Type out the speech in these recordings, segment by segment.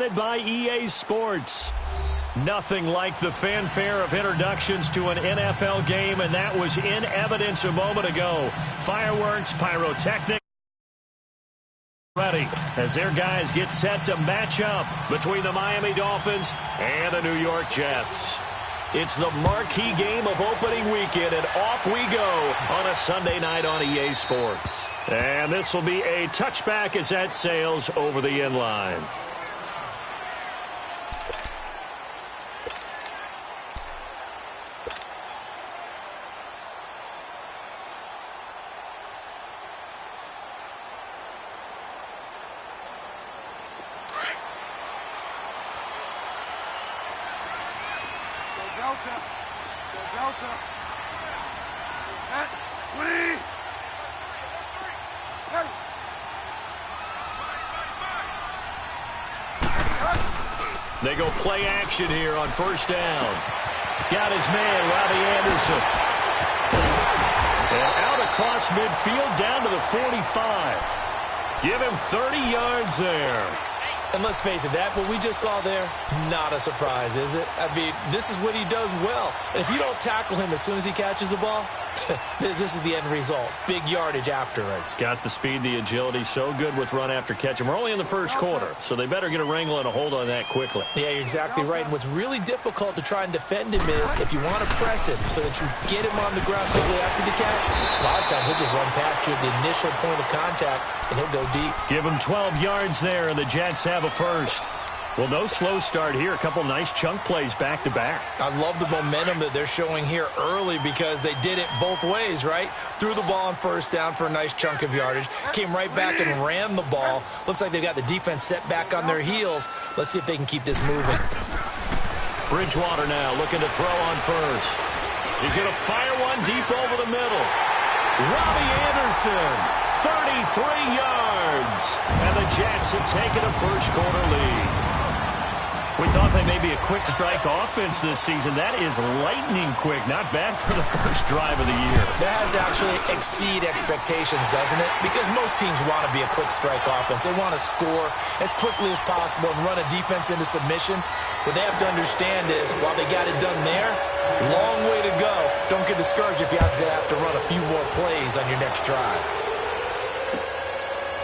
presented by EA Sports. Nothing like the fanfare of introductions to an NFL game, and that was in evidence a moment ago. Fireworks, pyrotechnics, ready as their guys get set to match up between the Miami Dolphins and the New York Jets. It's the marquee game of opening weekend, and off we go on a Sunday night on EA Sports. And this will be a touchback as that sails over the end line. They go play action here on first down. Got his man, Robbie Anderson. And out across midfield down to the 45. Give him 30 yards there. And let's face it, that what we just saw there, not a surprise, is it? I mean, this is what he does well. And if you don't tackle him as soon as he catches the ball, this is the end result. Big yardage afterwards. Got the speed, the agility, so good with run after catch. And we're only in the first quarter, so they better get a wrangle and a hold on that quickly. Yeah, you're exactly right. And what's really difficult to try and defend him is if you want to press him so that you get him on the ground quickly after the catch, a lot of times he'll just run past you at the initial point of contact, and he'll go deep. Give him 12 yards there, and the Jets have a first. Well, no slow start here. A couple nice chunk plays back-to-back. I love the momentum that they're showing here early because they did it both ways, right? Threw the ball on first down for a nice chunk of yardage. Came right back and ran the ball. Looks like they've got the defense set back on their heels. Let's see if they can keep this moving. Bridgewater now looking to throw on first. He's going to fire one deep over the middle. Robbie Anderson, 33 yards. And the Jets have taken a first-quarter lead. We thought they may be a quick strike offense this season. That is lightning quick. Not bad for the first drive of the year. That has to actually exceed expectations, doesn't it? Because most teams want to be a quick strike offense. They want to score as quickly as possible and run a defense into submission. What they have to understand is, while they got it done there, long way to go. Don't get discouraged if you have to run a few more plays on your next drive.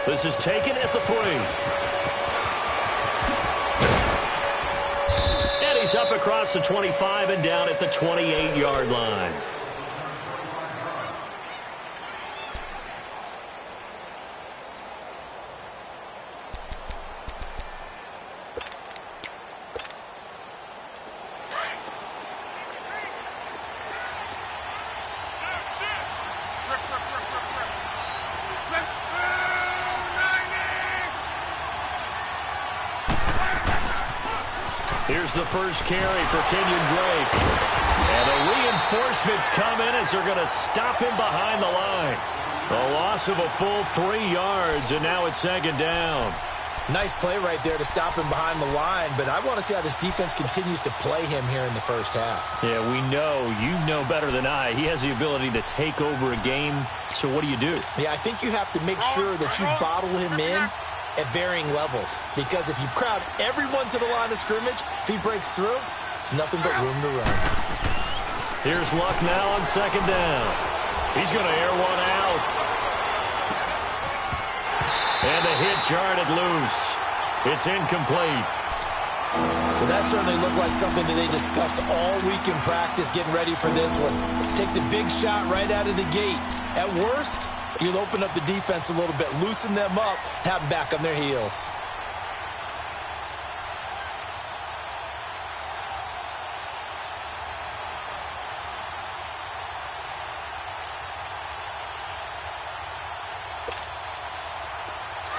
This is taken at the 3. He's up across the 25 and down at the 28-yard line. Here's the first carry for Kenyon Drake. And the reinforcements come in as they're going to stop him behind the line. A loss of a full 3 yards, and now it's second down. Nice play right there to stop him behind the line, but I want to see how this defense continues to play him here in the first half. Yeah, we know. You know better than I. He has the ability to take over a game, so what do you do? Yeah, I think you have to make sure that you bottle him in at varying levels, because if you crowd everyone to the line of scrimmage, if he breaks through, there's nothing but room to run. Here's Luck now on second down. He's going to air one out. And the hit jarred it loose. It's incomplete. Well, that certainly looked like something that they discussed all week in practice getting ready for this one. Take the big shot right out of the gate. At worst, you'll open up the defense a little bit, loosen them up, have them back on their heels.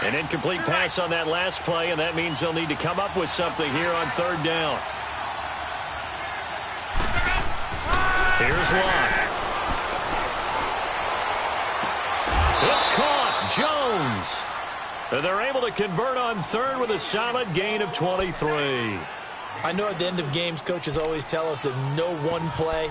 An incomplete pass on that last play, and that means they'll need to come up with something here on third down. Here's Locke. It's caught. Jones. And they're able to convert on third with a solid gain of 23. I know at the end of games, coaches always tell us that no one play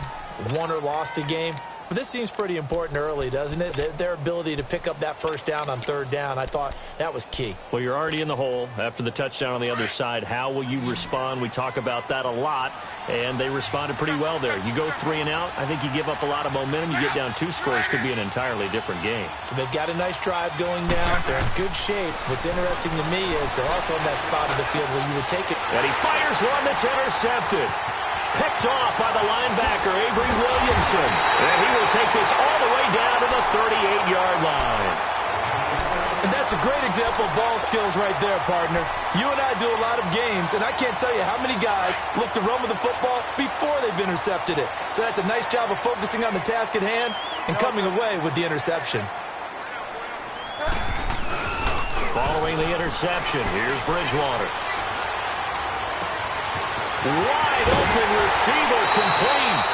won or lost a game. But this seems pretty important early, doesn't it? Their ability to pick up that first down on third down, I thought that was key. Well, you're already in the hole after the touchdown on the other side. How will you respond? We talk about that a lot, and they responded pretty well there. You go 3 and out, I think you give up a lot of momentum. You get down 2 scores, could be an entirely different game. So they've got a nice drive going now. They're in good shape. What's interesting to me is they're also in that spot of the field where you would take it. And he fires one that's intercepted. Picked off by the linebacker, Avery Williamson. And he will take this all the way down to the 38-yard line. And that's a great example of ball skills right there, partner. You and I do a lot of games, and I can't tell you how many guys look to run with the football before they've intercepted it. So that's a nice job of focusing on the task at hand and coming away with the interception. Following the interception, here's Bridgewater. Wide open receiver complete.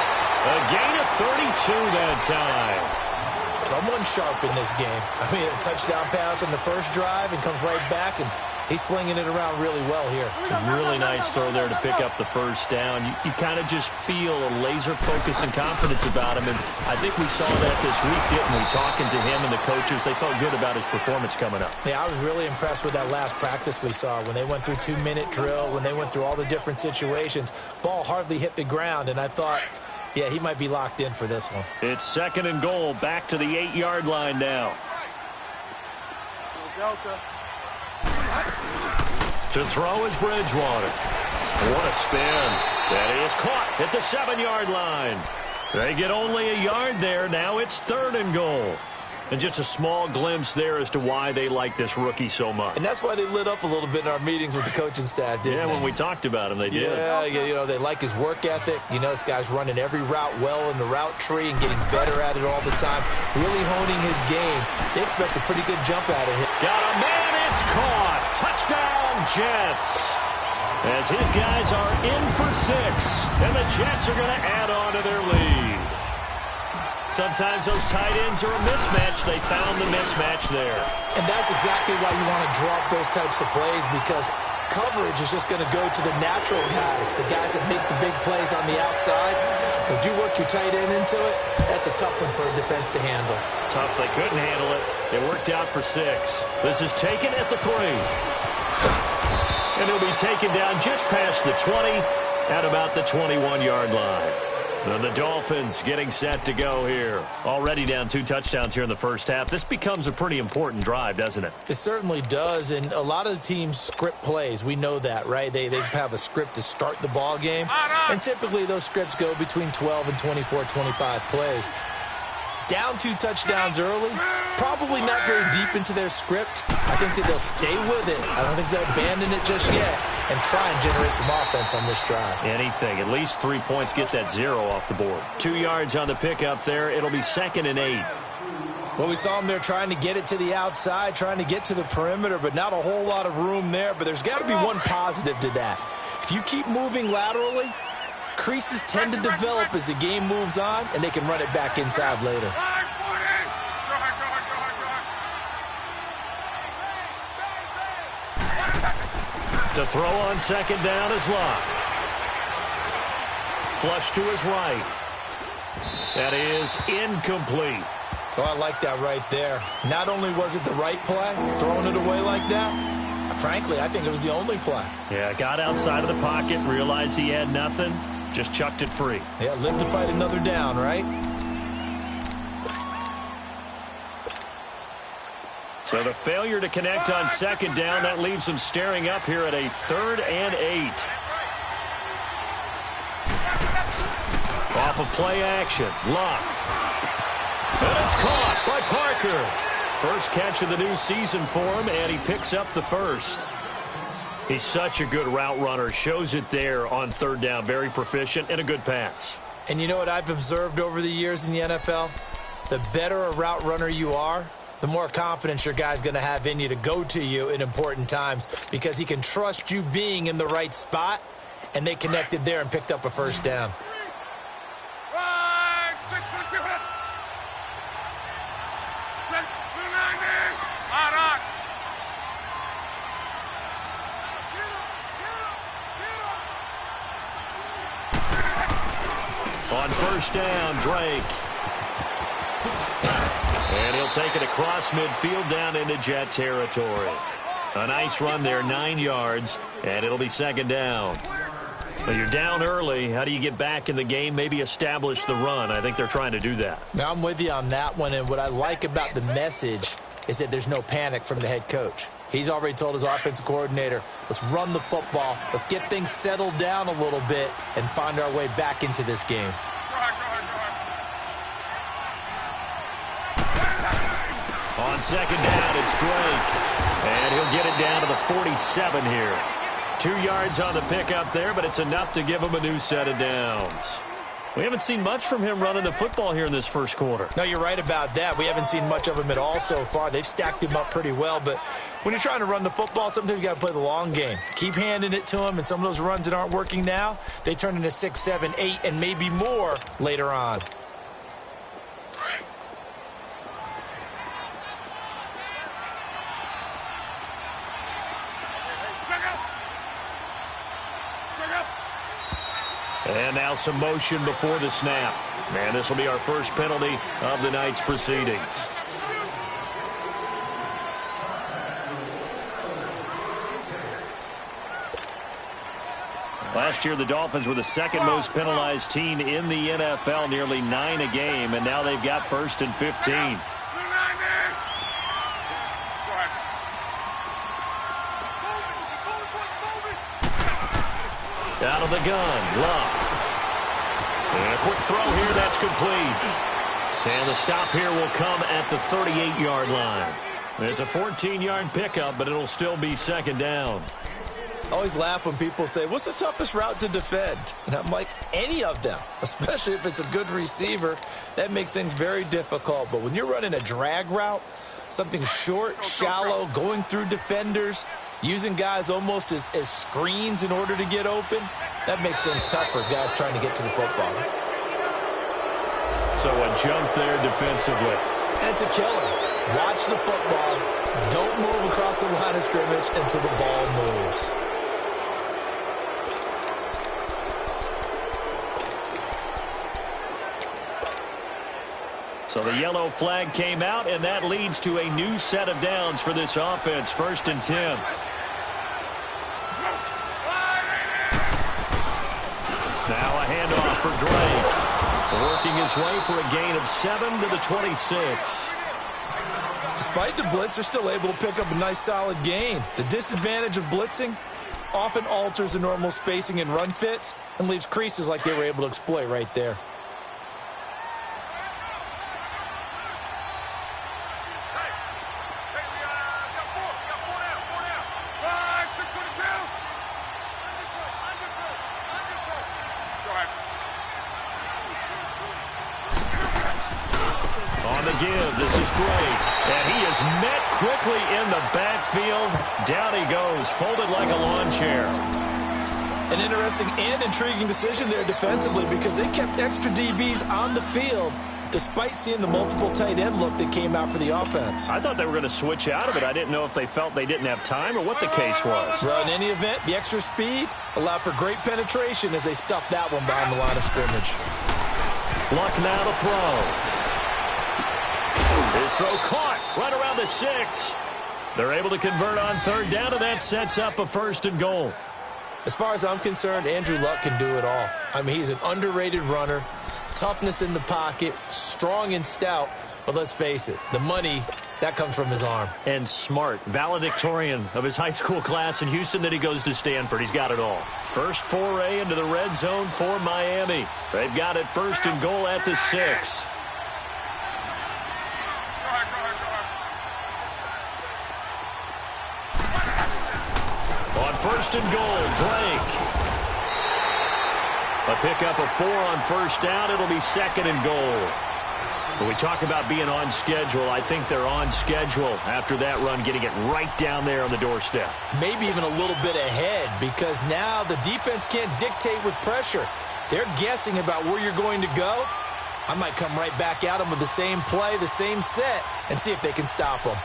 A gain of 32 that time. Someone sharp in this game. I mean, a touchdown pass on the first drive and comes right back, and he's flinging it around really well here. Really nice throw there to pick up the first down. You kind of just feel a laser focus and confidence about him, and I think we saw that this week, didn't we? Talking to him and the coaches, they felt good about his performance coming up. Yeah, I was really impressed with that last practice we saw when they went through 2-minute drill, when they went through all the different situations. Ball hardly hit the ground, and I thought, yeah, he might be locked in for this one. It's 2nd and goal, back to the 8-yard line now. To throw is Bridgewater. What a spin. That is caught at the 7-yard line. They get only a yard there. Now it's 3rd and goal. And just a small glimpse there as to why they like this rookie so much. And that's why they lit up a little bit in our meetings with the coaching staff, didn't they? Yeah, when we talked about him, they did. Yeah, you know, they like his work ethic. You know, this guy's running every route well in the route tree and getting better at it all the time. Really honing his game. They expect a pretty good jump out of him. Got a man, it's caught. Touchdown, Jets. As his guys are in for 6. And the Jets are going to add on to their lead. Sometimes those tight ends are a mismatch. They found the mismatch there. And that's exactly why you want to drop those types of plays, because coverage is just going to go to the natural guys, the guys that make the big plays on the outside. But if you work your tight end into it, that's a tough one for a defense to handle. Tough. They couldn't handle it. It worked out for 6. This is taken at the 3. And he'll be taken down just past the 20 at about the 21-yard line. And the Dolphins getting set to go here. Already down 2 touchdowns here in the first half. This becomes a pretty important drive, doesn't it? It certainly does, and a lot of the teams script plays. We know that, right? They have a script to start the ball game, and typically those scripts go between 12 and 24, 25 plays. Down 2 touchdowns early, probably not very deep into their script. I think that they'll stay with it. I don't think they'll abandon it just yet and try and generate some offense on this drive. Anything. At least 3 points, get that 0 off the board. 2 yards on the pickup there. It'll be 2nd and 8. Well, we saw them there trying to get it to the outside, trying to get to the perimeter, but not a whole lot of room there. But there's got to be one positive to that. If you keep moving laterally, creases tend to develop as the game moves on, and they can run it back inside later. To throw on 2nd down is Locke. Flush to his right. That is incomplete. So I like that right there. Not only was it the right play, throwing it away like that, frankly, I think it was the only play. Yeah, got outside of the pocket, realized he had nothing, just chucked it free. Yeah, live to fight another down, right? So the failure to connect on 2nd down, that leaves them staring up here at a 3rd and 8. Off of play action, Locke. And it's caught by Parker. First catch of the new season for him, and he picks up the first. He's such a good route runner. Shows it there on 3rd down. Very proficient and a good pass. And you know what I've observed over the years in the NFL? The better a route runner you are, the more confidence your guy's going to have in you to go to you in important times, because he can trust you being in the right spot, and they connected there and picked up a first down. On 1st down, Drake. And he'll take it across midfield down into Jet territory. A nice run there, 9 yards, and it'll be second down. Well, you're down early. How do you get back in the game, maybe establish the run? I think they're trying to do that. Now, I'm with you on that one, and what I like about the message is that there's no panic from the head coach. He's already told his offensive coordinator, let's run the football, let's get things settled down a little bit and find our way back into this game. On second down, it's Drake. And he'll get it down to the 47 here. 2 yards on the pickup there, but it's enough to give him a new set of downs. We haven't seen much from him running the football here in this first quarter. No, you're right about that. We haven't seen much of him at all so far. They've stacked him up pretty well, but when you're trying to run the football, sometimes you got to play the long game. Keep handing it to him, and some of those runs that aren't working now, they turn into 6, 7, 8, and maybe more later on. And now some motion before the snap. And this will be our first penalty of the night's proceedings. Last year, the Dolphins were the second most penalized team in the NFL, nearly 9 a game, and now they've got 1st and 15. Out of the gun, Love. And a quick throw here, that's complete. And the stop here will come at the 38-yard line. It's a 14-yard pickup, but it'll still be second down. I always laugh when people say, what's the toughest route to defend? And I'm like, any of them, especially if it's a good receiver. That makes things very difficult. But when you're running a drag route, something short, shallow, going through defenders, using guys almost as screens in order to get open, that makes things tough for guys trying to get to the football. So a jump there defensively. That's a killer. Watch the football. Don't move across the line of scrimmage until the ball moves. So the yellow flag came out, and that leads to a new set of downs for this offense. 1st and 10. Now a handoff for Drake. Working his way for a gain of 7 to the 26. Despite the blitz, they're still able to pick up a nice, solid gain. The disadvantage of blitzing often alters the normal spacing and run fits and leaves creases like they were able to exploit right there. Give. This is Drake. And he is met quickly in the backfield. Down he goes, folded like a lawn chair. An interesting and intriguing decision there defensively because they kept extra DBs on the field despite seeing the multiple tight end look that came out for the offense. I thought they were going to switch out of it. I didn't know if they felt they didn't have time or what the case was. Well, in any event, the extra speed allowed for great penetration as they stuffed that one behind the line of scrimmage. Luck now to throw. His throw caught right around the 6. They're able to convert on 3rd down, and that sets up a 1st and goal. As far as I'm concerned, Andrew Luck can do it all. I mean, he's an underrated runner, toughness in the pocket, strong and stout. But let's face it, the money, that comes from his arm. And smart, valedictorian of his high school class in Houston, then he goes to Stanford. He's got it all. First foray into the red zone for Miami. They've got it 1st and goal at the 6. On 1st and goal, Drake. A pickup of 4 on 1st down. It'll be 2nd and goal. When we talk about being on schedule, I think they're on schedule after that run, getting it right down there on the doorstep. Maybe even a little bit ahead because now the defense can't dictate with pressure. They're guessing about where you're going to go. I might come right back at them with the same play, the same set, and see if they can stop them.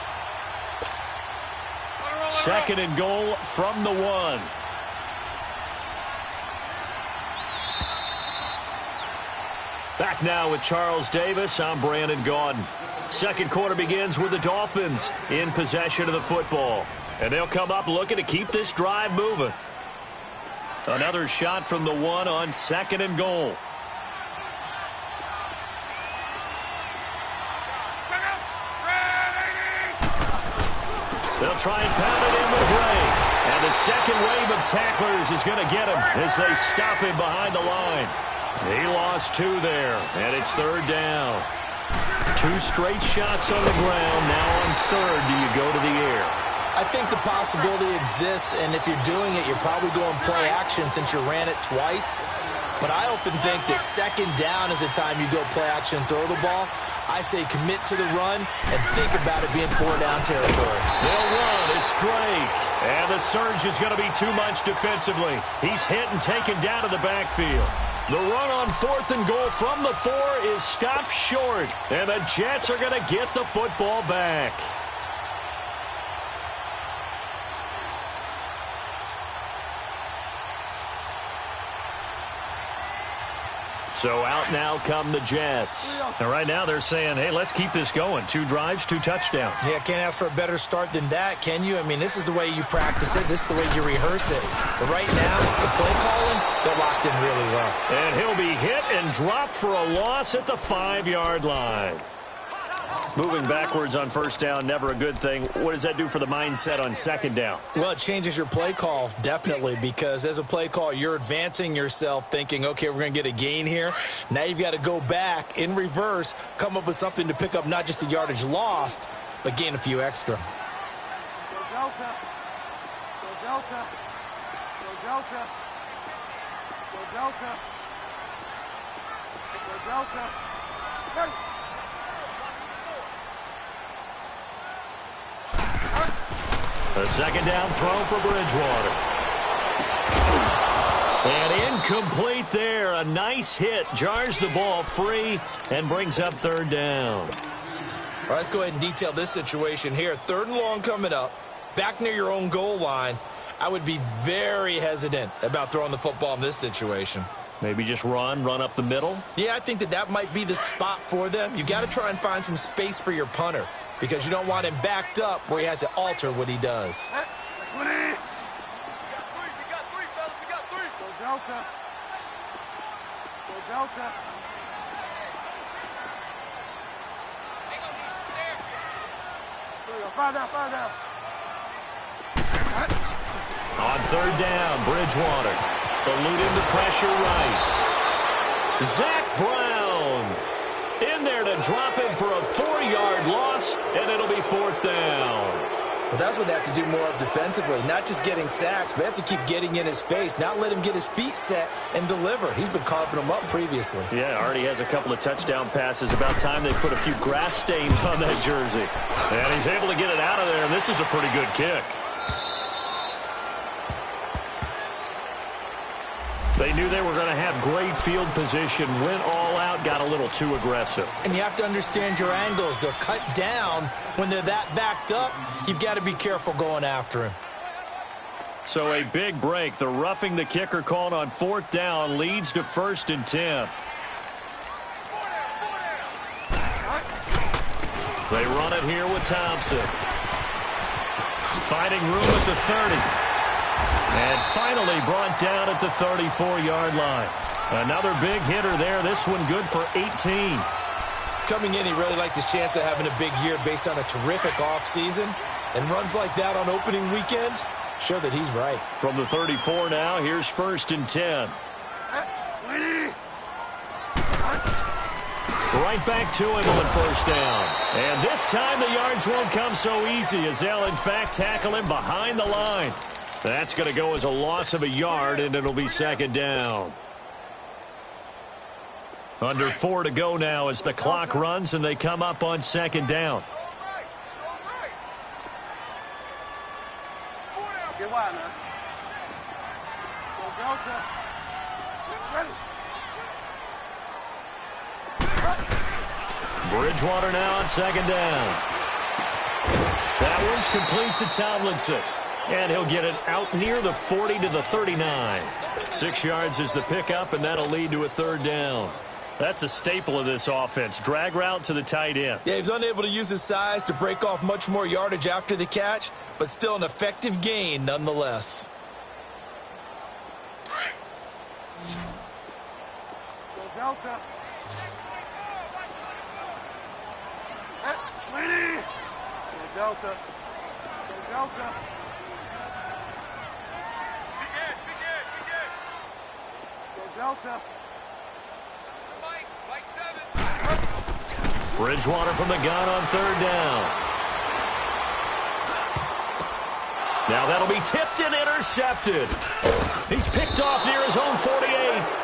2nd and goal from the 1. Back now with Charles Davis. I'm Brandon Gaudin. Second quarter begins with the Dolphins in possession of the football. And they'll come up looking to keep this drive moving. Another shot from the one on second and goal. They'll try and pound it in with Drake. And the second wave of tacklers is going to get him as they stop him behind the line. He lost 2 there, and it's third down. 2 straight shots on the ground. Now on third, do you go to the air? I think the possibility exists, and if you're doing it, you're probably going play action since you ran it twice. But I often think that second down is the time you go play action and throw the ball. I say commit to the run and think about it being 4-down territory. They'll run. It's Drake. And the surge is going to be too much defensively. He's hit and taken down to the backfield. The run on 4th and goal from the 4 is stopped short. And the Jets are going to get the football back. So out now come the Jets. And right now they're saying, hey, let's keep this going. 2 drives, 2 touchdowns. Yeah, can't ask for a better start than that, can you? I mean, this is the way you practice it. This is the way you rehearse it. But right now, the play calling, they're locked in really well. And he'll be hit and dropped for a loss at the 5-yard line. Moving backwards on first down, never a good thing. What does that do for the mindset on second down? Well, it changes your play call, definitely, because as a play call, you're advancing yourself thinking, okay, we're going to get a gain here. Now you've got to go back in reverse, come up with something to pick up not just the yardage lost, but gain a few extra. Go Delta. Go Delta. Go Delta. Go Delta. Go Delta. Hey. A second down throw for Bridgewater. And incomplete there. A nice hit. Jars the ball free and brings up third down. All right, let's go ahead and detail this situation here. 3rd and long coming up. Back near your own goal line. I would be very hesitant about throwing the football in this situation. Maybe just run up the middle? Yeah, I think that might be the spot for them. You got to try and find some space for your punter, because you don't want him backed up where he has to alter what he does. 20. We got 3, fellas. We got 3. Go Delta. Go Delta. Five down. On third down, Bridgewater eluding the pressure right. Zach Brown in there to drop him for a 4-yard loss, and it'll be 4th down. Well, that's what they have to do more of defensively, not just getting sacks, but they have to keep getting in his face, not let him get his feet set and deliver. He's been carving them up previously. Yeah, already has a couple of touchdown passes. About time they put a few grass stains on that jersey. And he's able to get it out of there, and this is a pretty good kick. They knew they were going to have great field position, went all out, got a little too aggressive. And you have to understand your angles. They're cut down. When they're that backed up, you've got to be careful going after him. So a big break. The roughing the kicker called on 4th down leads to 1st and 10. They run it here with Thompson. Finding room at the 30. And finally brought down at the 34-yard line. Another big hitter there. This one good for 18. Coming in, he really liked his chance of having a big year based on a terrific offseason. And runs like that on opening weekend show that he's right. From the 34 now, here's 1st and 10. Right back to him on 1st down. And this time the yards won't come so easy as they'll, in fact, tackle him behind the line. That's going to go as a loss of a yard, and it'll be 2nd down. Under 4 to go now as the clock runs, and they come up on 2nd down. Get wide now. Go Delta. Ready. Bridgewater now on 2nd down. That one's complete to Tomlinson. And he'll get it out near the 40 to the 39. 6 yards is the pickup, and that'll lead to a 3rd down. That's a staple of this offense. Drag route to the tight end. Yeah, he was unable to use his size to break off much more yardage after the catch, but still an effective gain nonetheless. Go Delta. Lady. Go Delta. Go Delta. Go Delta. Bridgewater from the gun on third down. Now that'll be tipped and intercepted. He's picked off near his own 48,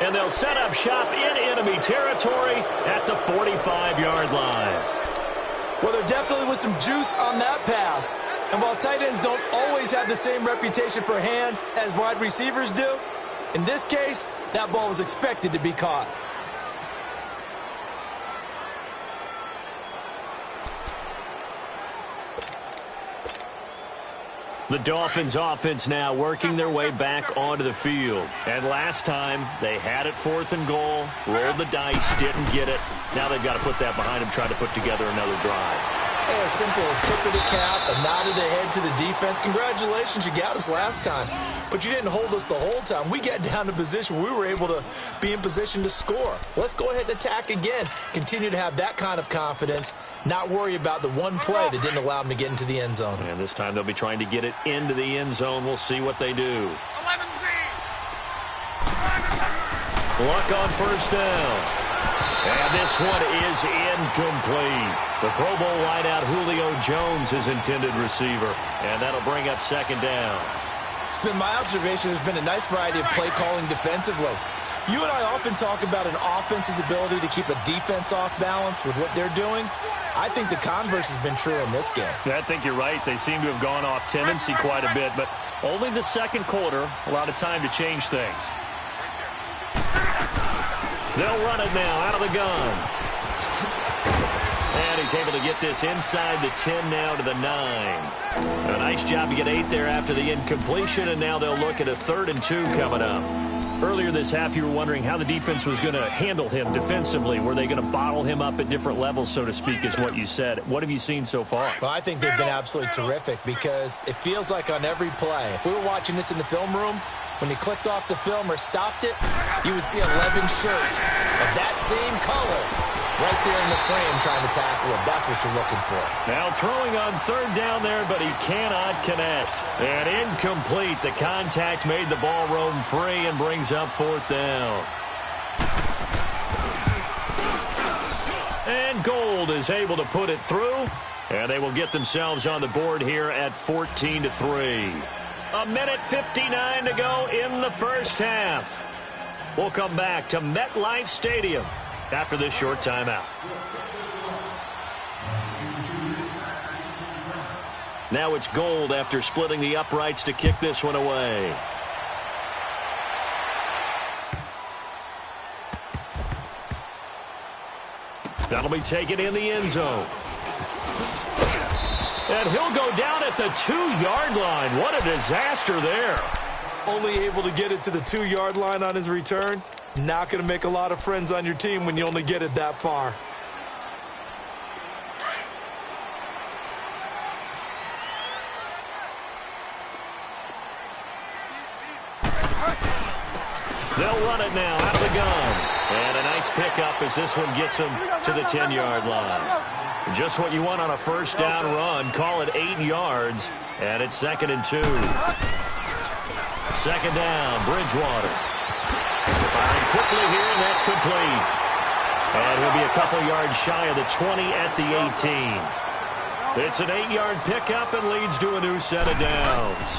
and they'll set up shop in enemy territory at the 45-yard line. Well, there definitely was some juice on that pass. And while tight ends don't always have the same reputation for hands as wide receivers do, in this case, that ball was expected to be caught. The Dolphins offense now working their way back onto the field. And last time, they had it 4th and goal, rolled the dice, didn't get it. Now they've got to put that behind them, try to put together another drive. Hey, a simple tip of the cap, a nod of the head to the defense. Congratulations, you got us last time. But you didn't hold us the whole time. We got down to position. We were able to be in position to score. Let's go ahead and attack again. Continue to have that kind of confidence. Not worry about the one play that didn't allow them to get into the end zone. And this time they'll be trying to get it into the end zone. We'll see what they do. Luck on first down. And this one is incomplete. The Pro Bowl wideout Julio Jones is intended receiver. And that'll bring up second down. It's been my observation there's been a nice variety of play calling defensively. You and I often talk about an offense's ability to keep a defense off balance with what they're doing. I think the converse has been true in this game. I think you're right. They seem to have gone off tendency quite a bit, but only the second quarter, a lot of time to change things. They'll run it now out of the gun. And he's able to get this inside the 10 now to the 9. A nice job to get 8 there after the incompletion, and now they'll look at a 3rd and 2 coming up. Earlier this half, you were wondering how the defense was going to handle him defensively. Were they going to bottle him up at different levels, so to speak, is what you said. What have you seen so far? Well, I think they've been absolutely terrific because it feels like on every play, if we were watching this in the film room, when he clicked off the film or stopped it, you would see 11 shirts of that same color right there in the frame trying to tackle him. That's what you're looking for. Now throwing on third down there, but he cannot connect. And incomplete. The contact made the ball roam free and brings up 4th down. And Gold is able to put it through. And they will get themselves on the board here at 14-3. A minute 59 to go in the first half. We'll come back to MetLife Stadium after this short timeout. Now it's Gold after splitting the uprights to kick this one away. That'll be taken in the end zone. And he'll go down at the 2-yard line. What a disaster there. Only able to get it to the 2-yard line on his return. Not going to make a lot of friends on your team when you only get it that far. They'll run it now out of the gun. And a nice pickup as this one gets him to the 10-yard line. Just what you want on a first down run. Call it 8 yards. And it's 2nd and 2. Second down, Bridgewater. Firing quickly here, and that's complete. And he'll be a couple yards shy of the 20 at the 18. It's an 8-yard pickup and leads to a new set of downs.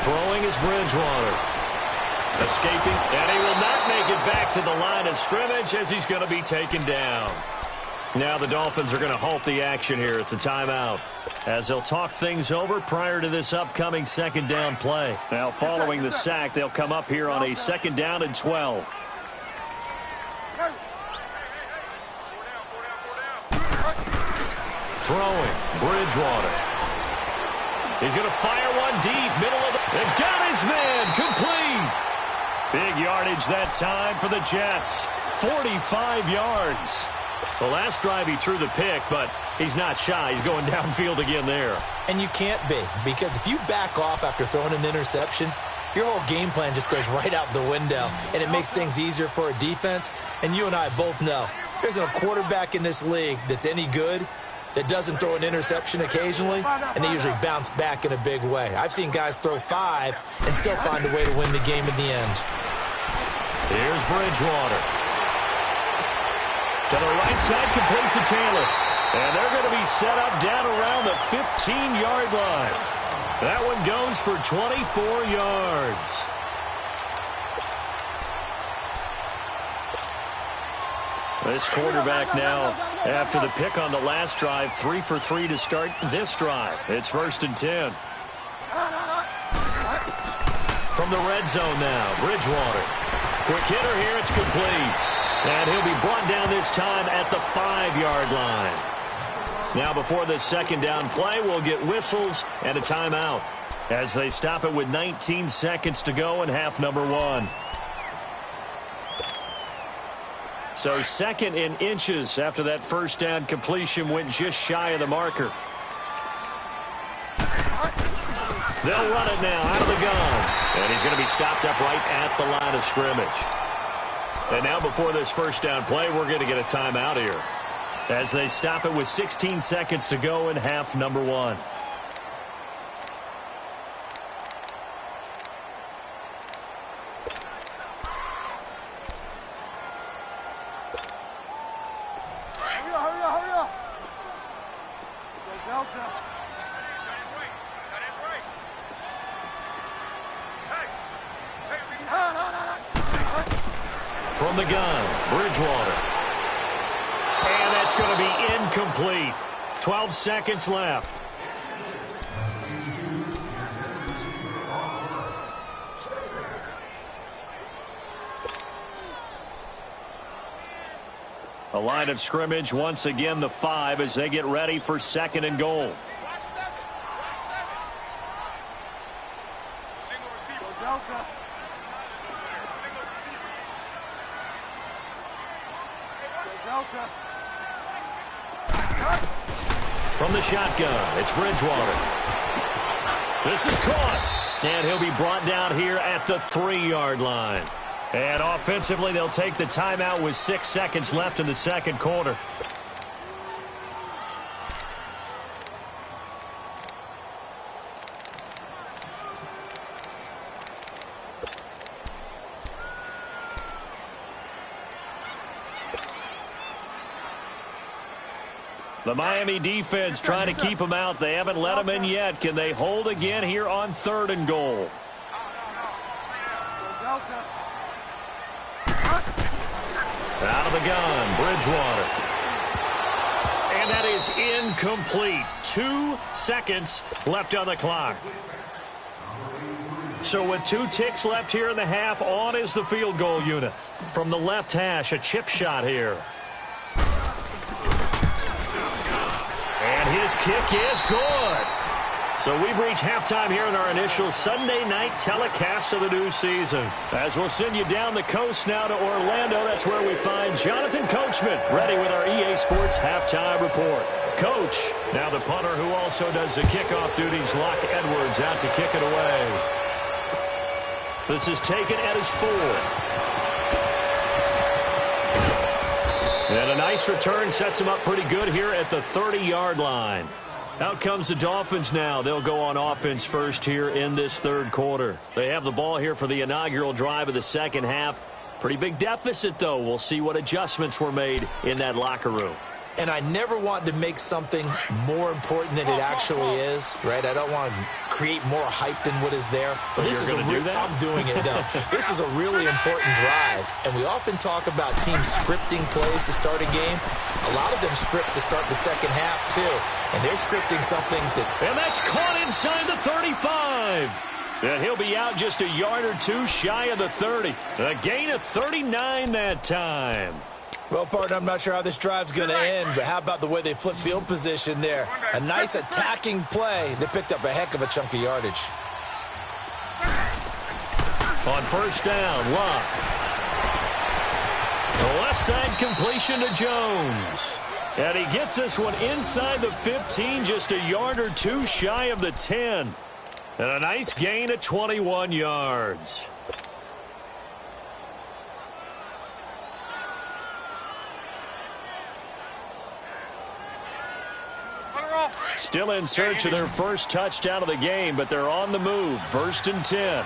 Throwing is Bridgewater. Escaping, and he will not make it back to the line of scrimmage as he's going to be taken down. Now the Dolphins are going to halt the action here. It's a timeout as they'll talk things over prior to this upcoming second down play. Now following the sack, they'll come up here on a 2nd down and 12. Throwing, Bridgewater. He's going to fire one deep, middle of the... And got his man, complete. Big yardage that time for the Jets. 45 yards. The last drive he threw the pick, but he's not shy. He's going downfield again there. And you can't be, because if you back off after throwing an interception, your whole game plan just goes right out the window, and it makes things easier for a defense. And you and I both know there's a quarterback in this league that's any good that doesn't throw an interception occasionally, and they usually bounce back in a big way. I've seen guys throw 5 and still find a way to win the game in the end. Here's Bridgewater. To the right side, complete to Taylor. And they're going to be set up down around the 15-yard line. That one goes for 24 yards. This quarterback now, after the pick on the last drive, 3 for 3 to start this drive. It's 1st and 10. From the red zone now, Bridgewater. Quick hitter here, it's complete. And he'll be brought down this time at the 5-yard line. Now before this second down play, we'll get whistles and a timeout as they stop it with 19 seconds to go in half number 1. So 2nd in inches after that first down completion went just shy of the marker. They'll run it now out of the gun. And he's going to be stopped up right at the line of scrimmage. And now before this first down play, we're going to get a timeout here as they stop it with 16 seconds to go in half number 1. Hurry up. Go Delta. From the gun, Bridgewater. And that's going to be incomplete. 12 seconds left. A line of scrimmage once again, the 5, as they get ready for 2nd and goal. Single receiver. Go Delta. Delta. From the shotgun, it's Bridgewater. This is caught. And he'll be brought down here at the 3-yard line. And offensively, they'll take the timeout with 6 seconds left in the second quarter. The Miami defense trying to keep them out. They haven't let them in yet. Can they hold again here on 3rd and goal? Out of the gun, Bridgewater. And that is incomplete. 2 seconds left on the clock. So with 2 ticks left here in the half, on is the field goal unit. From the left hash, a chip shot here. And his kick is good. So we've reached halftime here in our initial Sunday night telecast of the new season. As we'll send you down the coast now to Orlando, that's where we find Jonathan Coachman, ready with our EA Sports halftime report. Coach, now the punter who also does the kickoff duties, Locke Edwards, out to kick it away. This is taken at his 4. And a nice return sets him up pretty good here at the 30-yard line. Out comes the Dolphins now. They'll go on offense first here in this 3rd quarter. They have the ball here for the inaugural drive of the second half. Pretty big deficit, though. We'll see what adjustments were made in that locker room. And I never want to make something more important than it actually is, right? I don't want to create more hype than what is there. But this is I'm doing it, though. This is a really important drive. And we often talk about teams scripting plays to start a game. A lot of them script to start the second half, too. And they're scripting something that... And that's caught inside the 35. And he'll be out just a yard or 2 shy of the 30. A gain of 39 that time. Well, partner, I'm not sure how this drive's going to end, but how about the way they flip field position there? A nice attacking play. They picked up a heck of a chunk of yardage. On first down, Locke. The left side completion to Jones. And he gets this one inside the 15, just a yard or two shy of the 10. And a nice gain of 21 yards. Still in search of their first touchdown of the game, but they're on the move. 1st and 10.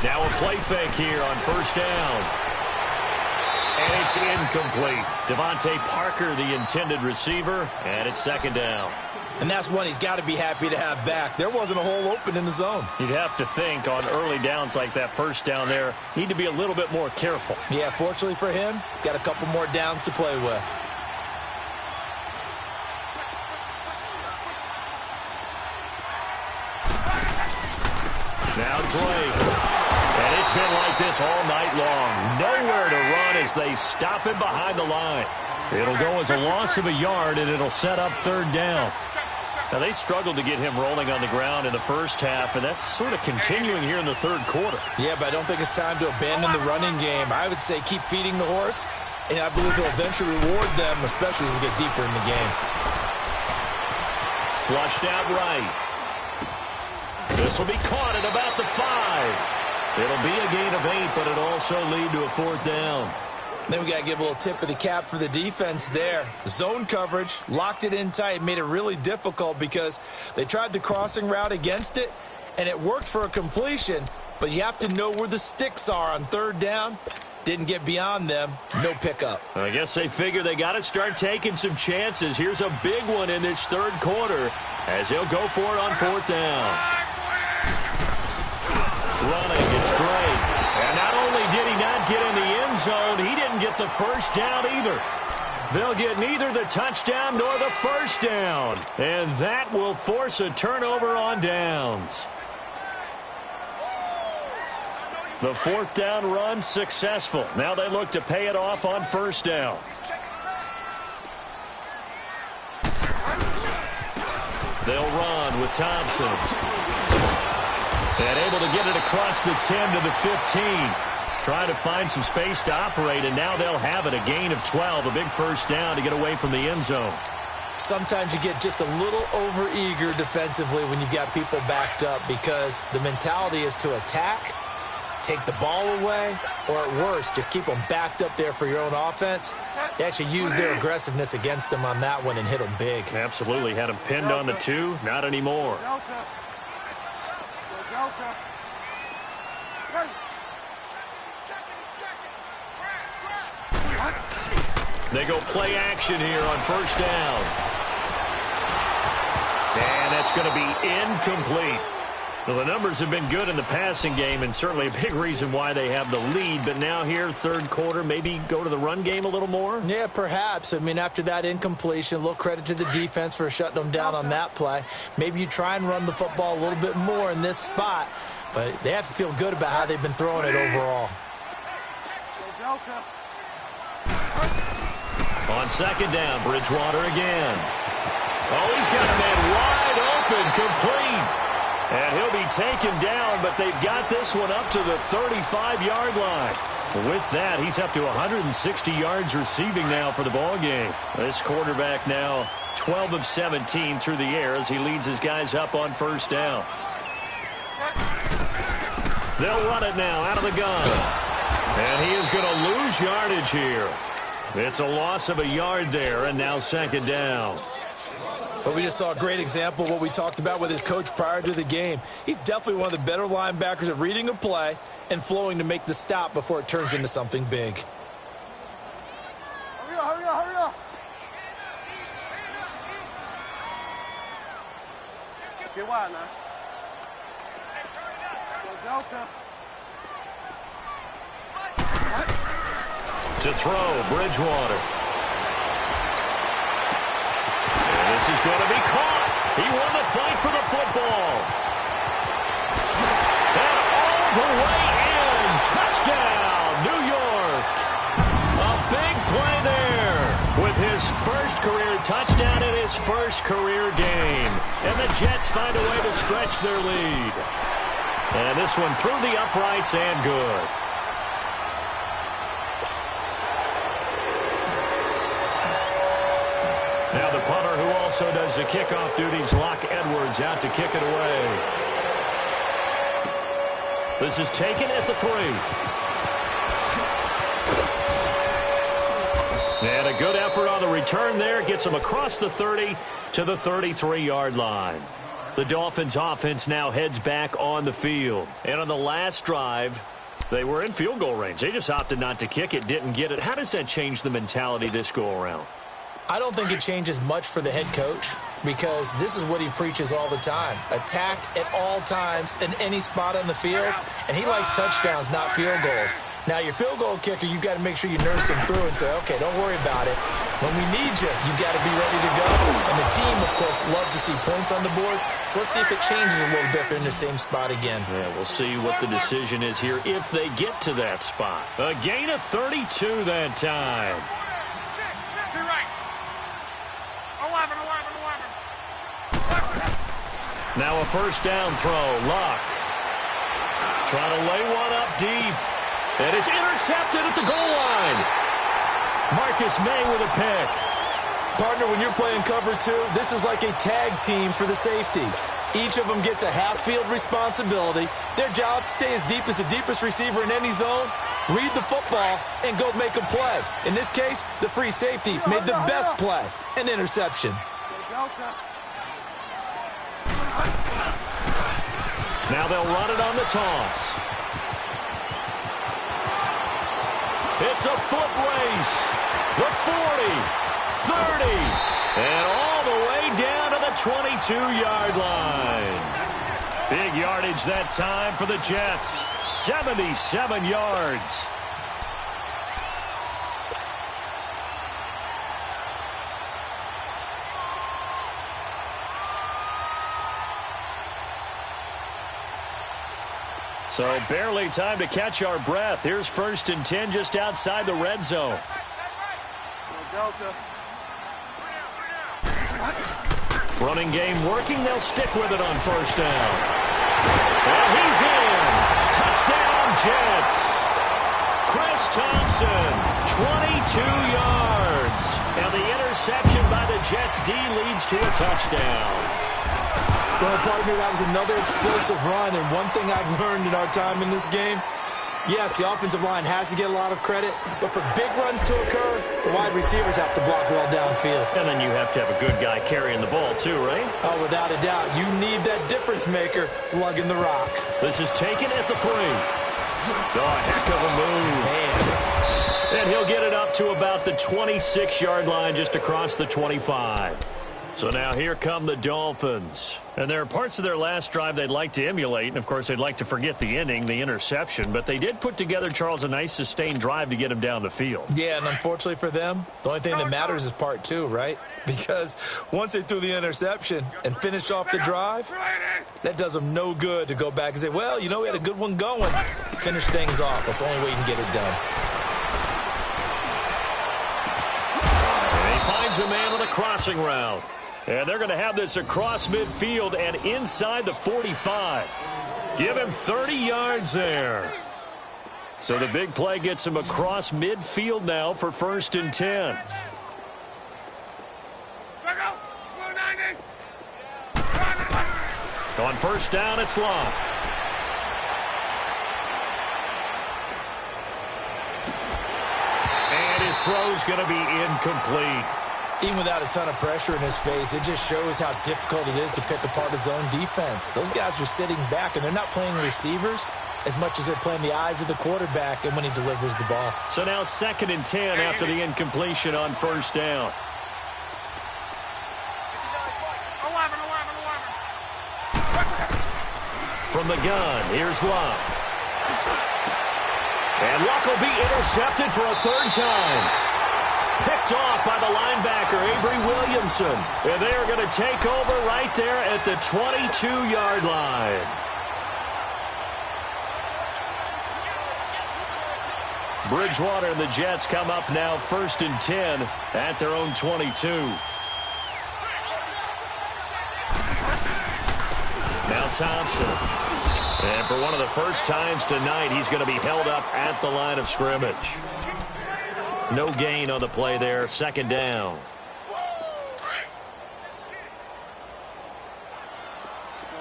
Now a play fake here on 1st down. And it's incomplete. Devontae Parker, the intended receiver, and it's 2nd down. And that's one he's got to be happy to have back. There wasn't a hole open in the zone. You'd have to think on early downs like that 1st down there, need to be a little bit more careful. Yeah, fortunately for him, got a couple more downs to play with. Now Drake. And it's been like this all night long. Nowhere to run as they stop him behind the line. It'll go as a loss of a yard, and it'll set up 3rd down. Now, they struggled to get him rolling on the ground in the first half, and that's sort of continuing here in the 3rd quarter. Yeah, but I don't think it's time to abandon the running game. I would say keep feeding the horse, and I believe he'll eventually reward them, especially as we get deeper in the game. Flushed out right. This will be caught at about the 5. It'll be a gain of 8, but it'll also lead to a 4th down. Then we got to give a little tip of the cap for the defense there. Zone coverage, locked it in tight, made it really difficult because they tried the crossing route against it, and it worked for a completion, but you have to know where the sticks are on 3rd down. Didn't get beyond them, no pickup. I guess they figure they got to start taking some chances. Here's a big one in this 3rd quarter as he'll go for it on 4th down. Running, it's Drake. And not only did he not get in the end zone, he didn't get the 1st down either. They'll get neither the touchdown nor the 1st down. And that will force a turnover on downs. The 4th down run successful. Now they look to pay it off on 1st down. They'll run with Thompson. And able to get it across the 10 to the 15. Trying to find some space to operate, and now they'll have it. A gain of 12, a big 1st down to get away from the end zone. Sometimes you get just a little over-eager defensively when you've got people backed up because the mentality is to attack, take the ball away, or at worst, just keep them backed up there for your own offense. They actually used their aggressiveness against them on that one and hit them big. Absolutely. Had them pinned on the 2. Not anymore. They go play action here on 1st down. And that's going to be incomplete. Well, the numbers have been good in the passing game and certainly a big reason why they have the lead. But now here, 3rd quarter, maybe go to the run game a little more? Yeah, perhaps. I mean, after that incompletion, a little credit to the defense for shutting them down on that play. Maybe you try and run the football a little bit more in this spot. But they have to feel good about how they've been throwing it overall. On 2nd down, Bridgewater again. Oh, he's got a man wide open, complete. And he'll be taken down, but they've got this one up to the 35-yard line. With that, he's up to 160 yards receiving now for the ball game. This quarterback now 12 of 17 through the air as he leads his guys up on 1st down. They'll run it now out of the gun. And he is going to lose yardage here. It's a loss of a yard there, and now 2nd down. But we just saw a great example of what we talked about with his coach prior to the game. He's definitely one of the better linebackers at reading a play and flowing to make the stop before it turns into something big. Hurry up, hurry up, hurry up. Get wide now. Go Delta. To throw, Bridgewater. And this is going to be caught. He won the fight for the football. And all the way in. Touchdown, New York. A big play there with his first career touchdown in his first career game. And the Jets find a way to stretch their lead. And this one through the uprights and good. Now the punter who also does the kickoff duties, Locke Edwards, out to kick it away. This is taken at the 3. And a good effort on the return there. Gets them across the 30 to the 33-yard line. The Dolphins offense now heads back on the field. And on the last drive, they were in field goal range. They just opted not to kick it, didn't get it. How does that change the mentality this go around? I don't think it changes much for the head coach because this is what he preaches all the time. Attack at all times in any spot on the field, and he likes touchdowns, not field goals. Now, your field goal kicker, you got to make sure you nurse him through and say, okay, don't worry about it. When we need you, you got to be ready to go. And the team, of course, loves to see points on the board. So let's see if it changes a little bit if they're in the same spot again. Yeah, we'll see what the decision is here if they get to that spot. A gain of 32 that time. Be right. 11. Now a first down throw. Locke trying to lay one up deep. And it's intercepted at the goal line. Marcus May with a pick. Partner, when you're playing cover 2, this is like a tag team for the safeties. Each of them gets a half-field responsibility. Their job, stay as deep as the deepest receiver in any zone, read the football, and go make a play. In this case, the free safety made the best play, an interception. Now they'll run it on the toss. It's a foot race. The 40, 30, and all the way down to the 22-yard line. Big yardage that time for the Jets. 77 yards. So barely time to catch our breath. Here's 1st and 10 just outside the red zone. Running game working. They'll stick with it on 1st down. And he's in. Touchdown, Jets. Chris Thompson, 22 yards. Now the interception by the Jets D leads to a touchdown. Well, partner, that was another explosive run, and one thing I've learned in our time in this game, yes, the offensive line has to get a lot of credit, but for big runs to occur, the wide receivers have to block well downfield. And then you have to have a good guy carrying the ball too, right? Oh, without a doubt. You need that difference maker lugging the rock. This is taken at the 3. Oh, heck of a move. Man. And he'll get it up to about the 26-yard line just across the 25. So now here come the Dolphins. And there are parts of their last drive they'd like to emulate. And, of course, they'd like to forget the inning, the interception. But they did put together, Charles, a nice sustained drive to get him down the field. Yeah, and unfortunately for them, the only thing that matters is part 2, right? Because once they threw the interception and finished off the drive, that does them no good to go back and say, well, you know, we had a good one going. Finish things off. That's the only way you can get it done. And he finds a man on a crossing route. And they're going to have this across midfield and inside the 45. Give him 30 yards there. So the big play gets him across midfield now for 1st and 10. On 1st down, it's Locke. And his throw's going to be incomplete. Even without a ton of pressure in his face, it just shows how difficult it is to pick apart his own defense. Those guys are sitting back, and they're not playing receivers as much as they're playing the eyes of the quarterback and when he delivers the ball. So now 2nd and 10 after the incompletion on 1st down. 11. From the gun, here's Locke. And Locke will be intercepted for a 3rd time. Picked off by the linebacker, Avery Williamson. And they are going to take over right there at the 22-yard line. Bridgewater and the Jets come up now 1st and 10 at their own 22. Now Thompson. And for one of the first times tonight, he's going to be held up at the line of scrimmage. No gain on the play there. Second down.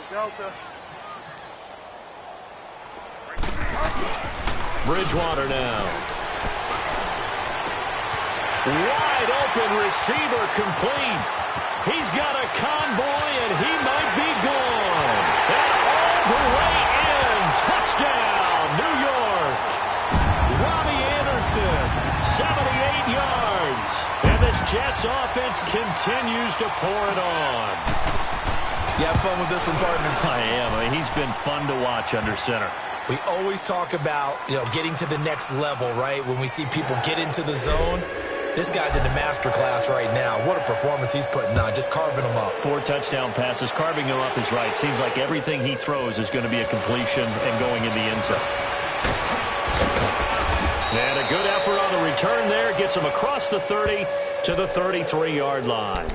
Delta. Bridgewater now. Wide open receiver complete. He's got a convoy, and he might be gone. And all the way in. Touchdown, New York. Robbie Anderson, 78 yards. And this Jets offense continues to pour it on. You have fun with this one, partner? I am. I mean, he's been fun to watch under center. We always talk about, getting to the next level, right? When we see people get into the zone, this guy's in the master class right now. What a performance he's putting on, just carving them up. 4 touchdown passes. Carving him up is right. Seems like everything he throws is going to be a completion and going in the end zone. And a good effort on the return there. Gets him across the 30 to the 33-yard line.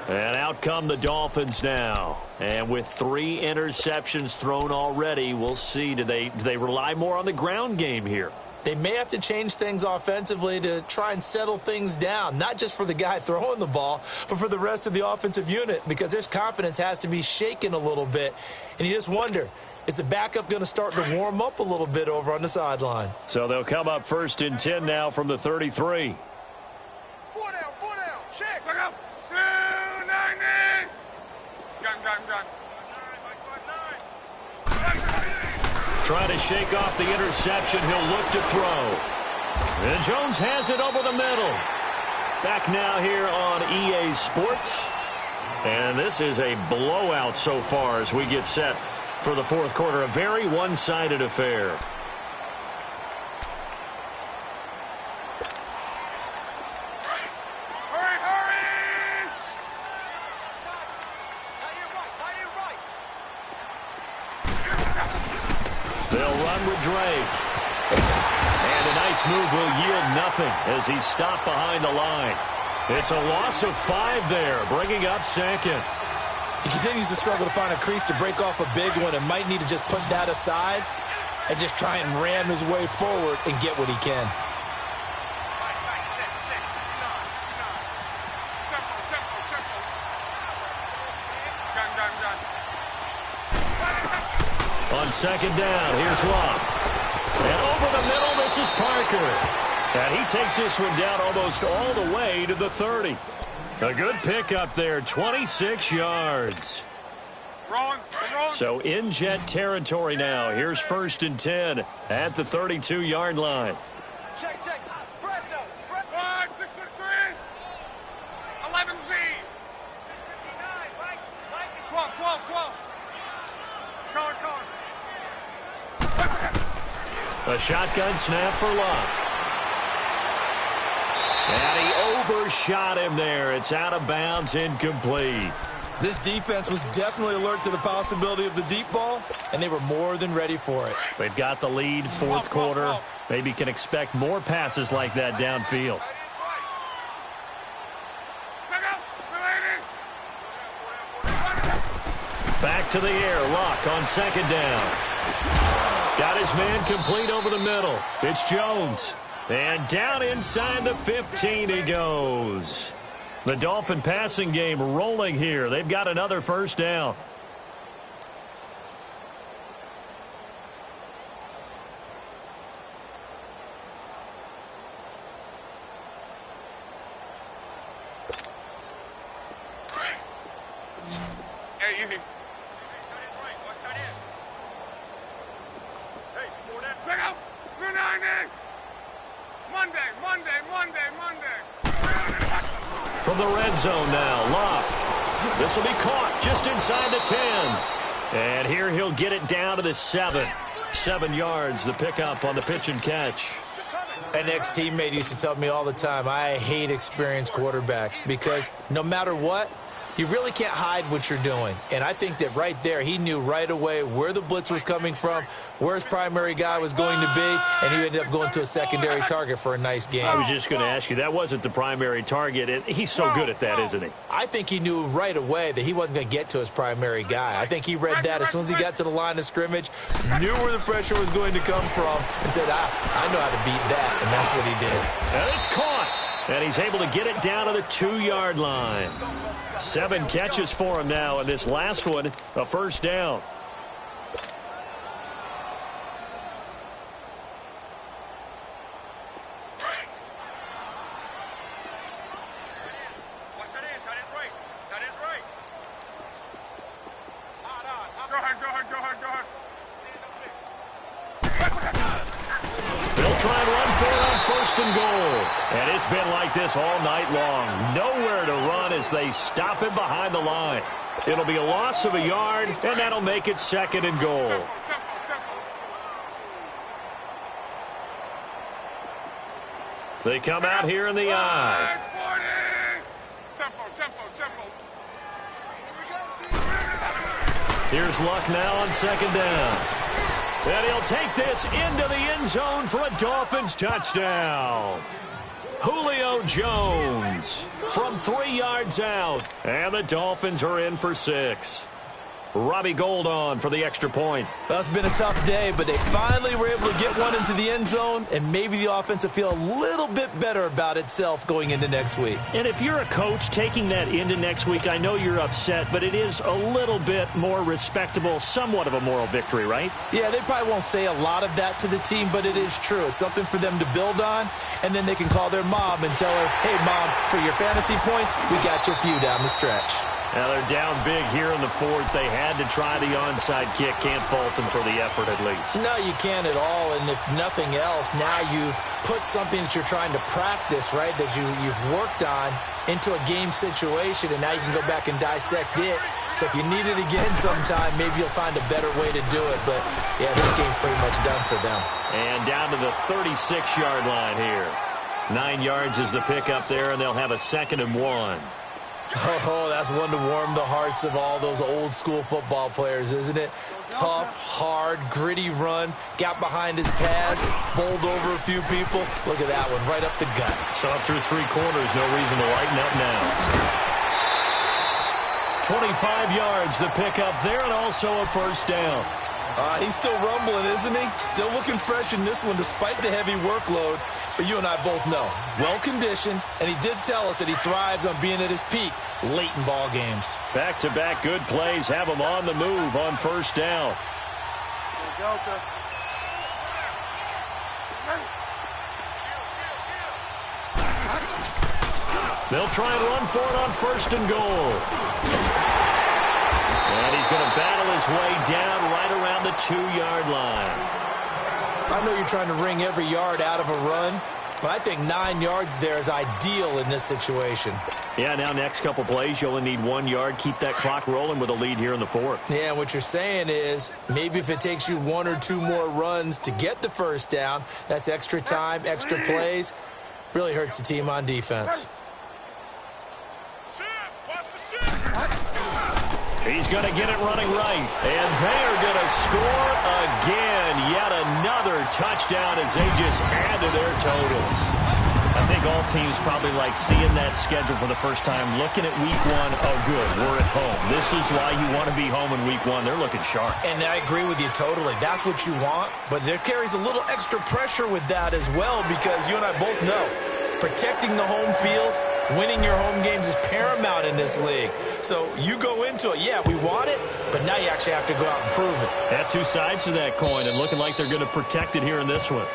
And out come the Dolphins now. And with 3 interceptions thrown already, we'll see. Do they rely more on the ground game here? They may have to change things offensively to try and settle things down, not just for the guy throwing the ball, but for the rest of the offensive unit, because their confidence has to be shaken a little bit. And you just wonder, is the backup going to start to warm up a little bit over on the sideline? So they'll come up 1st and 10 now from the 33. 4 down, check. Look up. Gun. Trying to shake off the interception. He'll look to throw. And Jones has it over the middle. Back now here on EA Sports. And this is a blowout so far as we get set for the 4th quarter. A very one-sided affair. Move will yield nothing as he's stopped behind the line. It's a loss of 5 there, bringing up 2nd. He continues to struggle to find a crease to break off a big one and might need to just put that aside and just try and ram his way forward and get what he can. On 2nd down, here's Love. And over the middle, this is Parker. And he takes this one down almost all the way to the 30. A good pickup there, 26 yards. Wrong. So in Jet territory now. Here's 1st and 10 at the 32-yard line. Check. Fresno. 6-3. 11Z. 12. Card. A shotgun snap for Love. And he overshot him there. It's out of bounds, incomplete. This defense was definitely alert to the possibility of the deep ball, and they were more than ready for it. They've got the lead, 4th quarter. Maybe can expect more passes like that downfield. Back to the air. Luck on 2nd down. Got his man complete over the middle. It's Jones. And down inside the 15 he goes. The Dolphin passing game rolling here. They've got another 1st down. Hey, easy. From the red zone now, Love. This will be caught just inside the 10. And here he'll get it down to the 7. 7 yards, the pickup on the pitch and catch. An ex-teammate used to tell me all the time, I hate experienced quarterbacks because no matter what, You really can't hide what you're doing. And I think that right there, he knew right away where the blitz was coming from, where his primary guy was going to be, and he ended up going to a secondary target for a nice game. I was just going to ask you, that wasn't the primary target, and he's so good at that, isn't he? I think he knew right away that he wasn't going to get to his primary guy. I think he read that as soon as he got to the line of scrimmage, knew where the pressure was going to come from, and said, I know how to beat that, and that's what he did. And it's caught, and he's able to get it down to the 2-yard line. 7 catches for him now, and this last one, a first down. They'll try and run for it on first and goal. And it's been like this all night long. Nowhere to run as they stop him behind the line. It'll be a loss of a yard, and that'll make it second and goal. They come out here in the I. Here's Luck now on second down. And he'll take this into the end zone for a Dolphins touchdown. Julio Jones from 3 yards out. And the Dolphins are in for 6. Robbie Gould on for the extra point. Well, it's been a tough day, but they finally were able to get one into the end zone, and maybe the offense will feel a little bit better about itself going into next week. And if you're a coach taking that into next week, I know you're upset, but it is a little bit more respectable, somewhat of a moral victory, right? Yeah, they probably won't say a lot of that to the team, but it is true. It's something for them to build on, and then they can call their mom and tell her, hey, Mom, for your fantasy points, we got you a few down the stretch. Now they're down big here in the 4th. They had to try the onside kick. Can't fault them for the effort at least. No, you can't at all. And if nothing else, now you've put something that you're trying to practice, right, that you've worked on into a game situation, and now you can go back and dissect it. So if you need it again sometime, maybe you'll find a better way to do it. But, yeah, this game's pretty much done for them. And down to the 36-yard line here. 9 yards is the pickup there, and they'll have a 2nd and 1. Oh, that's one to warm the hearts of all those old-school football players, isn't it? Tough, hard, gritty run, got behind his pads, bowled over a few people. Look at that one, right up the gut. Saw it through 3 quarters, no reason to lighten up now. 25 yards, the pickup there, and also a first down. He's still rumbling, isn't he? Still looking fresh in this one despite the heavy workload. But you and I both know, well-conditioned, and he did tell us that he thrives on being at his peak late in ball games. Back-to-back good plays have him on the move on first down. They'll try and run for it on first and goal. And he's going to battle his way down right around the 2-yard line. I know you're trying to wring every yard out of a run, but I think 9 yards there is ideal in this situation. Yeah, now next couple plays, you only need 1 yard. Keep that clock rolling with a lead here in the 4th. Yeah, what you're saying is maybe if it takes you 1 or 2 more runs to get the first down, that's extra time, extra plays. Really hurts the team on defense. He's going to get it running right. And they are going to score again. Yet another touchdown as they just add to their totals. I think all teams probably like seeing that schedule for the first time, looking at week 1. Oh, good, we're at home. This is why you want to be home in week 1. They're looking sharp. And I agree with you totally. That's what you want. But there carries a little extra pressure with that as well, because you and I both know protecting the home field, winning your home games is paramount in this league. So you go into it, yeah, we want it, but now you actually have to go out and prove it. Had 2 sides to that coin, and looking like they're going to protect it here in this one.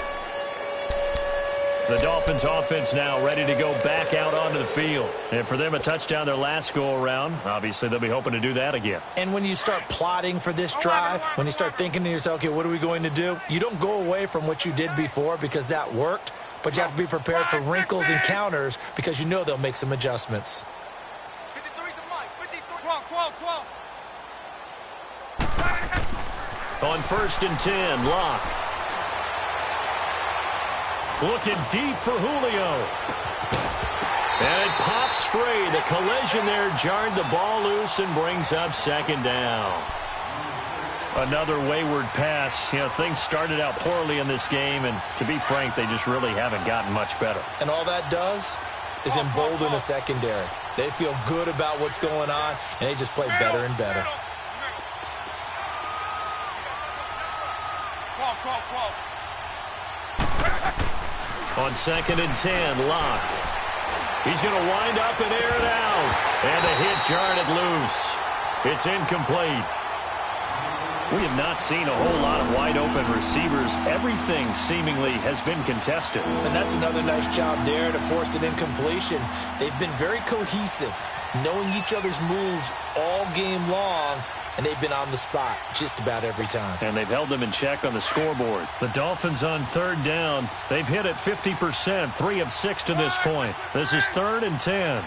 The Dolphins offense now ready to go back out onto the field. And for them, a touchdown their last go-around. Obviously, they'll be hoping to do that again. And when you start plotting for this drive, when you start thinking to yourself, okay, what are we going to do? You don't go away from what you did before because that worked. But you have to be prepared for wrinkles and counters because you know they'll make some adjustments. 12. On first and 10, Locke. Looking deep for Julio. And it pops free. The collision there jarred the ball loose and brings up second down. Another wayward pass. You know, things started out poorly in this game, and to be frank, they just really haven't gotten much better. And all that does is embolden the secondary. They feel good about what's going on, and they just play better and better. 12. On 2nd and 10, Locke. He's going to wind up and air it out. And the hit jarred it loose. It's incomplete. We have not seen a whole lot of wide-open receivers. Everything seemingly has been contested. And that's another nice job there to force an incompletion. They've been very cohesive, knowing each other's moves all game long, and they've been on the spot just about every time. And they've held them in check on the scoreboard. The Dolphins on 3rd down. They've hit it 50%, 3 of 6 to this point. This is 3rd and 10.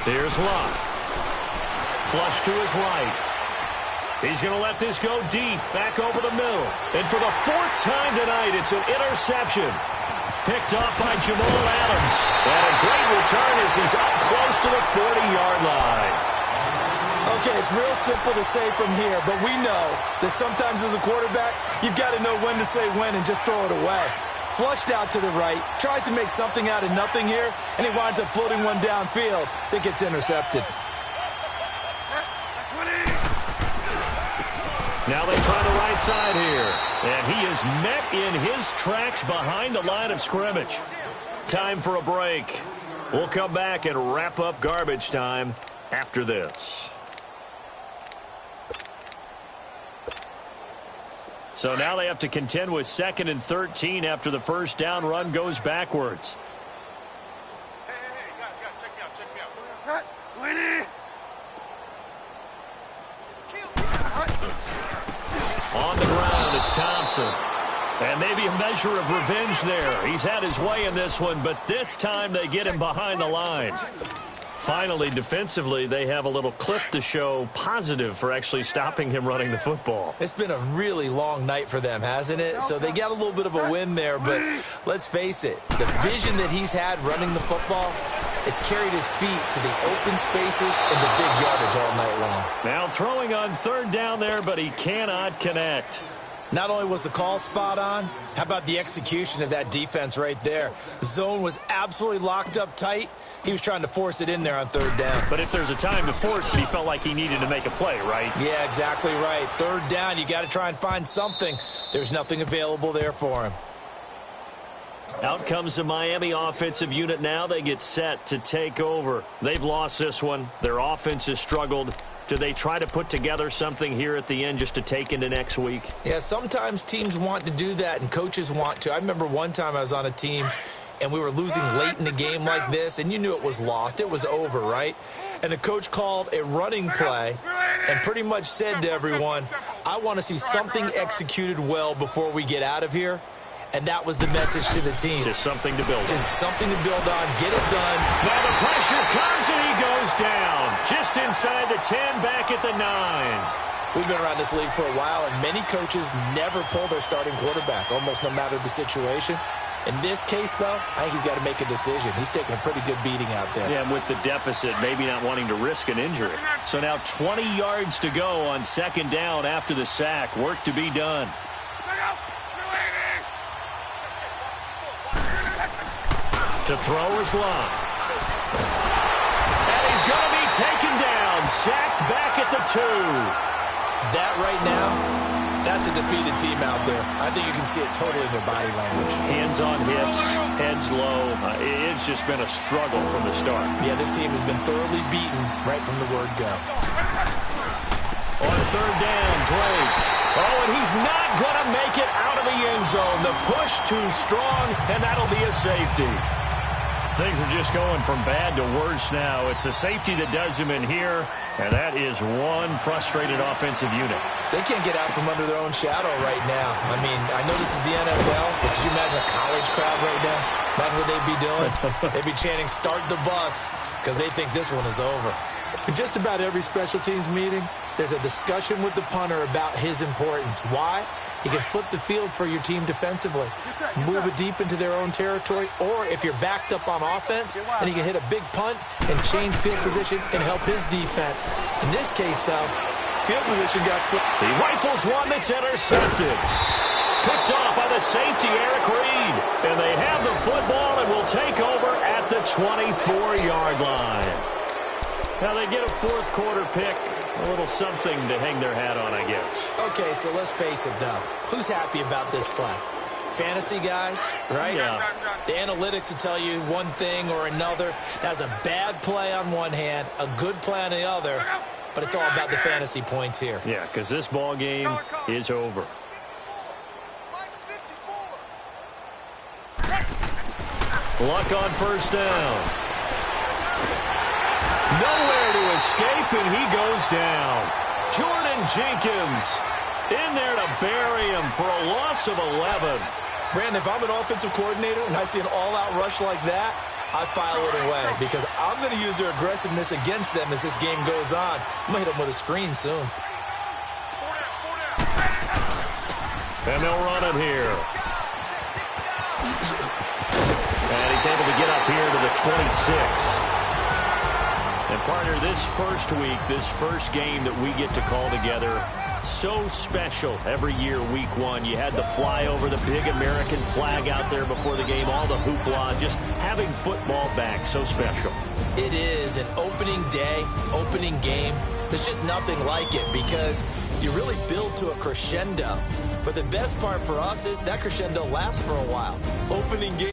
Here's Locke. Flush to his right. He's going to let this go deep, back over the middle. And for the 4th time tonight, it's an interception. Picked off by Jamal Adams. And a great return as he's up close to the 40-yard line. Okay, it's real simple to say from here, but we know that sometimes as a quarterback, you've got to know when to say when and just throw it away. Flushed out to the right, tries to make something out of nothing here, and he winds up floating one downfield that gets intercepted. Now they try the right side here, and he is met in his tracks behind the line of scrimmage. Time for a break. We'll come back and wrap up garbage time after this. So now they have to contend with 2nd and 13 after the first down run goes backwards. Hey, guys, check me out. Winnie! On the ground, it's Thompson. And maybe a measure of revenge there. He's had his way in this one, but this time they get him behind the line. Finally, defensively, they have a little clip to show positive for actually stopping him running the football. It's been a really long night for them, hasn't it? So they got a little bit of a win there, but let's face it, the vision that he's had running the football has carried his feet to the open spaces and the big yardage all night long. Now throwing on 3rd down there, but he cannot connect. Not only was the call spot on, how about the execution of that defense right there? The zone was absolutely locked up tight. He was trying to force it in there on 3rd down. But if there's a time to force it, he felt like he needed to make a play, right? Yeah, exactly right. 3rd down, you got to try and find something. There's nothing available there for him. Out comes the Miami offensive unit now. They get set to take over. They've lost this one. Their offense has struggled. Do they try to put together something here at the end just to take into next week? Yeah, sometimes teams want to do that and coaches want to. I remember one time I was on a team and we were losing late in the game like this, and you knew it was lost. It was over, right? And the coach called a running play and pretty much said to everyone, I want to see something executed well before we get out of here. And that was the message to the team. Just something to build on. Just something to build on. Get it done. Now the pressure comes and he goes down. Just inside the 10, back at the 9. We've been around this league for a while, and many coaches never pull their starting quarterback, almost no matter the situation. In this case, though, I think he's got to make a decision. He's taking a pretty good beating out there. Yeah, and with the deficit, maybe not wanting to risk an injury. So now 20 yards to go on 2nd down after the sack. Work to be done. To throw is Locke. And he's going to be taken down. Sacked back at the 2. That right now, that's a defeated team out there. I think you can see it totally in their body language. Hands on hips, heads low. It's just been a struggle from the start. Yeah, this team has been thoroughly beaten right from the word go. On 3rd down, Drake. Oh, and he's not going to make it out of the end zone. The push too strong, and that'll be a safety. Things are just going from bad to worse now. It's a safety that does him in here, and that is one frustrated offensive unit. They can't get out from under their own shadow right now. I mean, I know this is the NFL, but could you imagine a college crowd right now? Imagine what they'd be doing. They'd be chanting, start the bus, because they think this one is over. In just about every special teams meeting, there's a discussion with the punter about his importance. Why? You can flip the field for your team defensively, move it deep into their own territory, or if you're backed up on offense, then you can hit a big punt and change field position and help his defense. In this case, though, field position got flipped. He rifles one that's intercepted. Picked off by the safety, Eric Reed. And they have the football and will take over at the 24-yard line. Now they get a fourth quarter pick. A little something to hang their hat on, I guess. Okay, so let's face it, though. Who's happy about this play? Fantasy guys, right? Yeah. The analytics will tell you one thing or another. That's a bad play on one hand, a good play on the other, but it's all about the fantasy points here. Yeah, because this ball game is over. Luck on first down. Nowhere to escape, and he goes down. Jordan Jenkins in there to bury him for a loss of 11. Brandon, if I'm an offensive coordinator and I see an all-out rush like that, I file it away because I'm going to use their aggressiveness against them as this game goes on. I'm going to hit them with a screen soon. And they'll run it here. And he's able to get up here to the 26. And, partner, this first week, this first game that we get to call together, so special every year, week one. You had the flyover, the big American flag out there before the game, all the hoopla, just having football back, so special. It is an opening day, opening game. There's just nothing like it because you really build to a crescendo. But the best part for us is that crescendo lasts for a while. Opening game